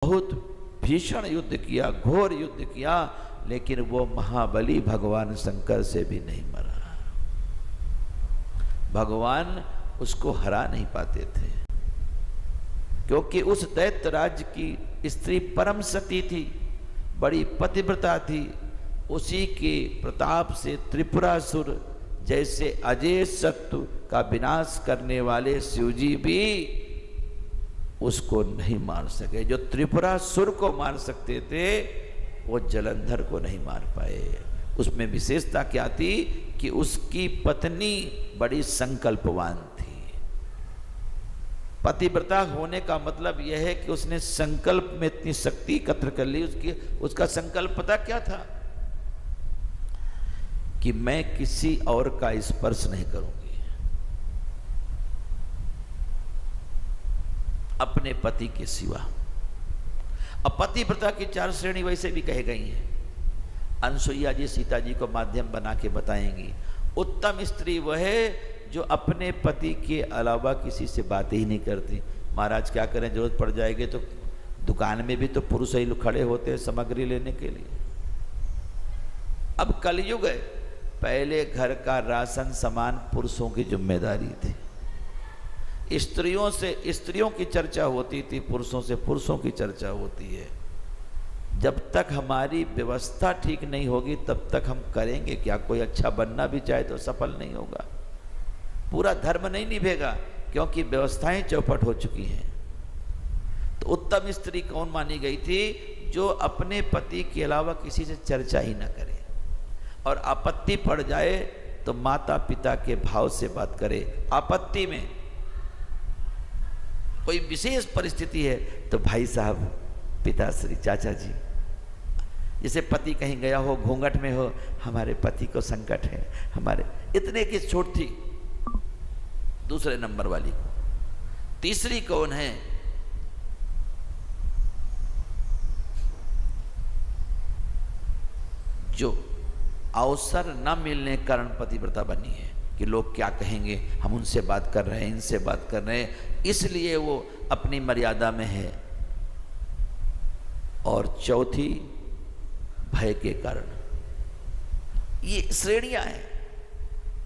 बहुत भीषण युद्ध किया, घोर युद्ध किया, लेकिन वो महाबली भगवान शंकर से भी नहीं मरा। भगवान उसको हरा नहीं पाते थे, क्योंकि उस दैत्य राज्य की स्त्री परम सती थी, बड़ी पतिव्रता थी। उसी के प्रताप से त्रिपुरासुर जैसे अजय शत्रु का विनाश करने वाले शिवजी भी उसको नहीं मार सके। जो त्रिपुरासुर को मार सकते थे वो जलंधर को नहीं मार पाए। उसमें विशेषता क्या थी कि उसकी पत्नी बड़ी संकल्पवान थी। पतिव्रता होने का मतलब यह है कि उसने संकल्प में इतनी शक्ति एकत्र कर ली। उसका संकल्प पता क्या था कि मैं किसी और का स्पर्श नहीं करूंगी, अपने पति के सिवा। अब पतिव्रता की 4 श्रेणी वैसे भी कही गई हैं। अनसुईया जी सीता जी को माध्यम बना के बताएंगी। उत्तम स्त्री वह है जो अपने पति के अलावा किसी से बात ही नहीं करती। महाराज क्या करें, जरूरत पड़ जाएगी तो दुकान में भी तो पुरुष ही लोग खड़े होते हैं सामग्री लेने के लिए। अब कलयुग है, पहले घर का राशन सामान पुरुषों की जिम्मेदारी थी। स्त्रियों की चर्चा होती थी, पुरुषों से पुरुषों की चर्चा होती है। जब तक हमारी व्यवस्था ठीक नहीं होगी तब तक हम करेंगे क्या? कोई अच्छा बनना भी चाहे तो सफल नहीं होगा, पूरा धर्म नहीं निभेगा, क्योंकि व्यवस्थाएं चौपट हो चुकी हैं। तो उत्तम स्त्री कौन मानी गई थी? जो अपने पति के अलावा किसी से चर्चा ही ना करे, और आपत्ति पड़ जाए तो माता पिता के भाव से बात करे। आपत्ति में कोई विशेष परिस्थिति है तो भाई साहब, पिताश्री, चाचा जी, जैसे पति कहीं गया हो, घूंघट में हो, हमारे पति को संकट है, हमारे, इतने की छूट थी दूसरे नंबर वाली को। तीसरी कौन है? जो अवसर न मिलने के कारण पतिव्रता बनी है कि लोग क्या कहेंगे, हम उनसे बात कर रहे हैं, इनसे बात कर रहे हैं, इसलिए वो अपनी मर्यादा में है। और चौथी, भय के कारण। ये श्रेणियां हैं,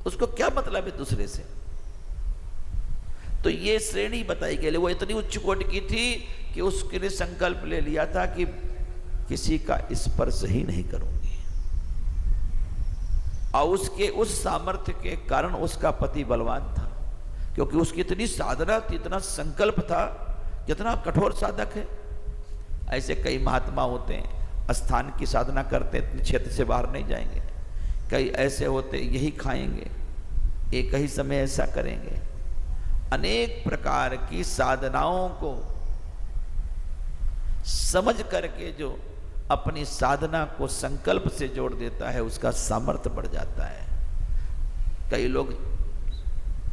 उसको क्या मतलब है दूसरे से? तो ये श्रेणी बताई गई। वो इतनी उच्च कोटि की थी कि उसके लिए संकल्प ले लिया था कि किसी का स्पर्श ही नहीं करूंगी। और उसके उस सामर्थ्य के कारण उसका पति बलवान था, क्योंकि उसकी इतनी साधना थी, इतना संकल्प था, कितना कठोर साधक है। ऐसे कई महात्मा होते हैं, स्थान की साधना करते हैं, इतने क्षेत्र से बाहर नहीं जाएंगे। कई ऐसे होते यही खाएंगे, एक ही समय ऐसा करेंगे। अनेक प्रकार की साधनाओं को समझ करके जो अपनी साधना को संकल्प से जोड़ देता है, उसका सामर्थ्य बढ़ जाता है। कई लोग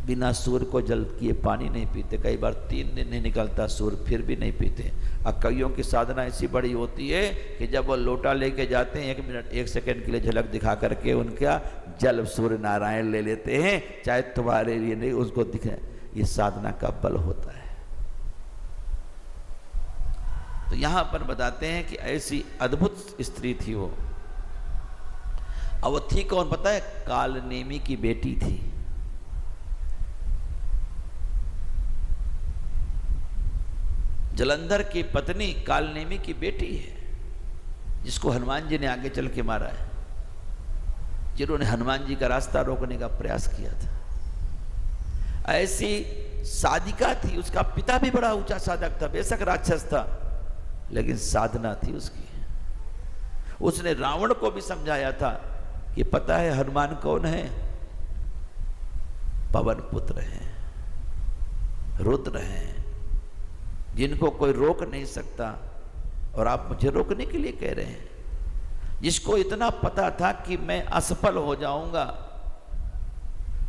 बिना सूर को जल किए पानी नहीं पीते, कई बार 3 दिन नहीं निकलता सूर, फिर भी नहीं पीते। और कईयों की साधना ऐसी बड़ी होती है कि जब वो लोटा लेके जाते हैं, 1 मिनट 1 सेकंड के लिए झलक दिखा करके उनका जल सूर्य नारायण ले लेते हैं, चाहे तुम्हारे लिए नहीं, उसको दिखे। ये साधना का बल होता है। तो यहां पर बताते हैं कि ऐसी अद्भुत स्त्री थी वो। अब वो थी कौन पता है? कालनेमी की बेटी थी। जलंधर की पत्नी कालनेमी की बेटी है, जिसको हनुमान जी ने आगे चल के मारा है, जिन्होंने हनुमान जी का रास्ता रोकने का प्रयास किया था। ऐसी साधिका थी। उसका पिता भी बड़ा ऊंचा साधक था, बेशक राक्षस था, लेकिन साधना थी उसकी। उसने रावण को भी समझाया था कि पता है हनुमान कौन है? पवन पुत्र हैं, रुद्र हैं, जिनको कोई रोक नहीं सकता, और आप मुझे रोकने के लिए कह रहे हैं। जिसको इतना पता था कि मैं असफल हो जाऊंगा,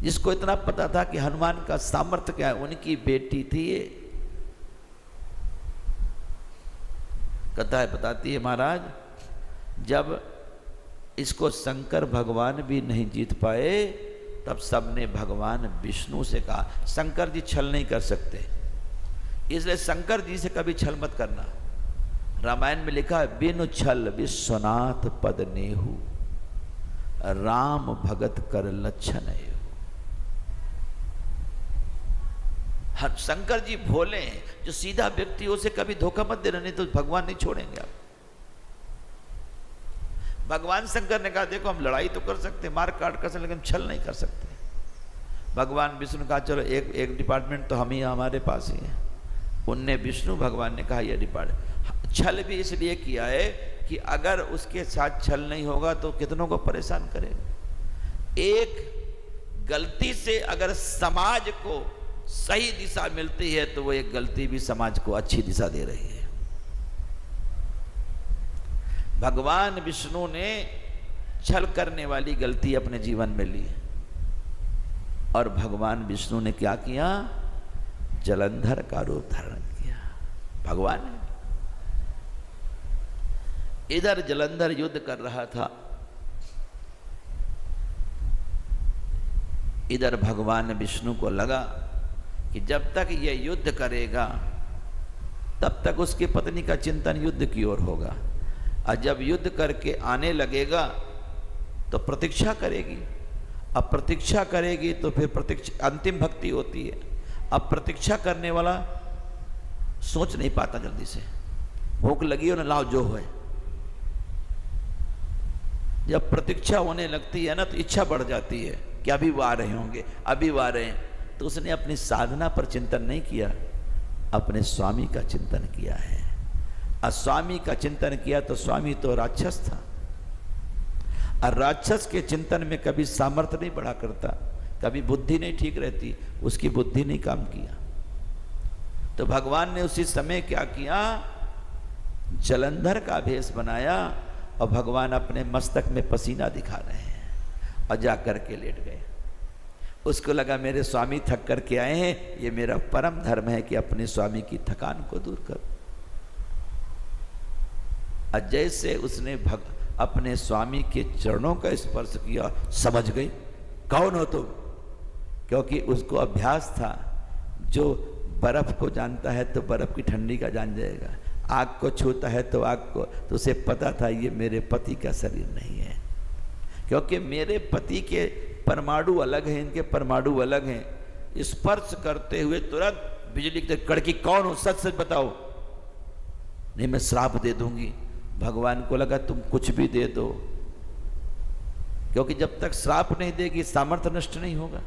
जिसको इतना पता था कि हनुमान का सामर्थ्य क्या है, उनकी बेटी थी ये। कथा बताती है महाराज, जब इसको शंकर भगवान भी नहीं जीत पाए, तब सबने भगवान विष्णु से कहा, शंकर जी छल नहीं कर सकते, इसलिए शंकर जी से कभी छल मत करना। रामायण में लिखा है, बिनु छल विश्वनाथ पद नेहु, राम भगत कर लक्षण एहु। शंकर जी भोले हैं, जो सीधा व्यक्ति हो उसे कभी धोखा मत देना, नहीं तो भगवान नहीं छोड़ेंगे आप। भगवान शंकर ने कहा, देखो हम लड़ाई तो कर सकते, मार काट कर सकते, लेकिन छल नहीं कर सकते। भगवान विष्णु कहा, चलो एक डिपार्टमेंट तो हम ही हमारे पास ही है। उनने विष्णु भगवान ने कहा, यह डिपार्टमेंट छल भी इसलिए किया है कि अगर उसके साथ छल नहीं होगा तो कितनों को परेशान करेगा। एक गलती से अगर समाज को सही दिशा मिलती है तो वो एक गलती भी समाज को अच्छी दिशा दे रही है। भगवान विष्णु ने छल करने वाली गलती अपने जीवन में ली, और भगवान विष्णु ने क्या किया? जलंधर का रूप धारण किया। भगवान ने इधर जलंधर युद्ध कर रहा था, इधर भगवान विष्णु को लगा कि जब तक यह युद्ध करेगा तब तक उसकी पत्नी का चिंतन युद्ध की ओर होगा, और जब युद्ध करके आने लगेगा तो प्रतीक्षा करेगी। अब प्रतीक्षा करेगी तो फिर प्रतीक्षा अंतिम भक्ति होती है। अब प्रतीक्षा करने वाला सोच नहीं पाता, जल्दी से भूख लगी हो ना, लाओ जो है। जब प्रतीक्षा होने लगती है ना तो इच्छा बढ़ जाती है कि अभी वो आ रहे होंगे, अभी वो आ रहे हैं। तो उसने अपनी साधना पर चिंतन नहीं किया, अपने स्वामी का चिंतन किया है। और स्वामी का चिंतन किया तो स्वामी तो राक्षस था, और राक्षस के चिंतन में कभी सामर्थ्य नहीं बढ़ा करता, कभी बुद्धि नहीं ठीक रहती, उसकी बुद्धि नहीं काम किया। तो भगवान ने उसी समय क्या किया? जलंधर का भेष बनाया, और भगवान अपने मस्तक में पसीना दिखा रहे हैं, और जाकर के लेट गए। उसको लगा मेरे स्वामी थक करके आए हैं, ये मेरा परम धर्म है कि अपने स्वामी की थकान को दूर करूं। और जैसे उसने अपने स्वामी के चरणों का स्पर्श किया, समझ गई कौन हो तुम, क्योंकि उसको अभ्यास था। जो बर्फ को जानता है तो बर्फ की ठंडी का जान जाएगा, आग को छूता है तो आग को, तो उसे पता था ये मेरे पति का शरीर नहीं है, क्योंकि मेरे पति के परमाणु अलग हैं, इनके परमाणु अलग हैं। स्पर्श करते हुए तुरंत बिजली की कड़की, कौन हो, सच सच बताओ, नहीं मैं श्राप दे दूंगी। भगवान को लगा तुम कुछ भी दे दो, क्योंकि जब तक श्राप नहीं देगी सामर्थ्य नष्ट नहीं होगा।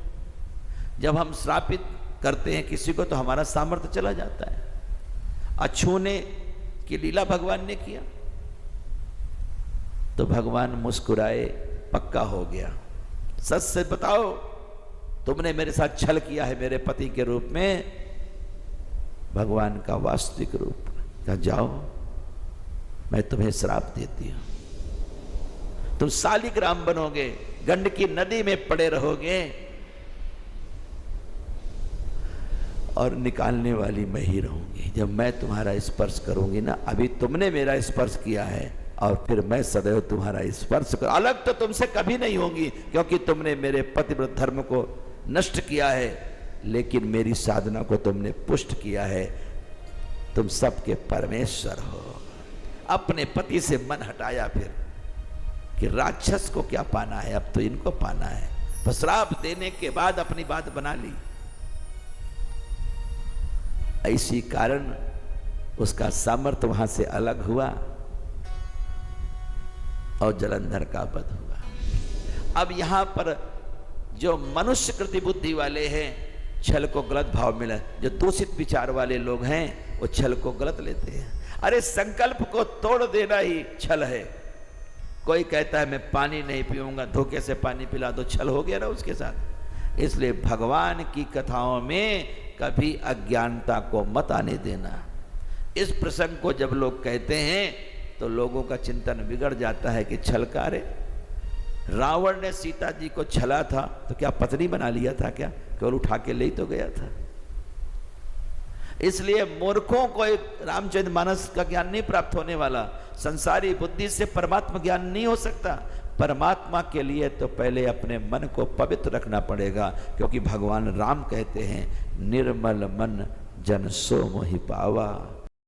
जब हम श्रापित करते हैं किसी को तो हमारा सामर्थ्य चला जाता है। अछूने की लीला भगवान ने किया तो भगवान मुस्कुराए, पक्का हो गया, सच से बताओ तुमने मेरे साथ छल किया है मेरे पति के रूप में। भगवान का वास्तविक रूप कहा, जाओ मैं तुम्हें श्राप देती हूं, तुम शालिग्राम बनोगे, गंडकी नदी में पड़े रहोगे, और निकालने वाली मैं ही रहूंगी। जब मैं तुम्हारा स्पर्श करूंगी ना, अभी तुमने मेरा स्पर्श किया है, और फिर मैं सदैव तुम्हारा स्पर्श कर, अलग तो तुमसे कभी नहीं होंगी, क्योंकि तुमने मेरे पतिव्रत धर्म को नष्ट किया है, लेकिन मेरी साधना को तुमने पुष्ट किया है। तुम सबके परमेश्वर हो। अपने पति से मन हटाया फिर कि राक्षस को क्या पाना है, अब तो इनको पाना है। तो श्राप देने के बाद अपनी बात बना ली। इसी कारण उसका सामर्थ्य वहां से अलग हुआ और जलंधर का वध हुआ। अब यहां पर जो मनुष्य कृति बुद्धि वाले हैं, छल को गलत भाव मिला, जो दूषित विचार वाले लोग हैं वो छल को गलत लेते हैं। अरे संकल्प को तोड़ देना ही छल है। कोई कहता है मैं पानी नहीं पीऊंगा, धोखे से पानी पिला दो, छल हो गया ना उसके साथ। इसलिए भगवान की कथाओं में कभी अज्ञानता को मत आने देना। इस प्रसंग को जब लोग कहते हैं तो लोगों का चिंतन बिगड़ जाता है कि छलकारे। रावण ने सीता जी को छला था तो क्या पत्नी बना लिया था क्या? केवल उठा के ले तो गया था। इसलिए मूर्खों को रामचरितमानस का ज्ञान नहीं प्राप्त होने वाला। संसारी बुद्धि से परमात्मा ज्ञान नहीं हो सकता। परमात्मा के लिए तो पहले अपने मन को पवित्र रखना पड़ेगा, क्योंकि भगवान राम कहते हैं निर्मल मन जन सो मोहि पावा।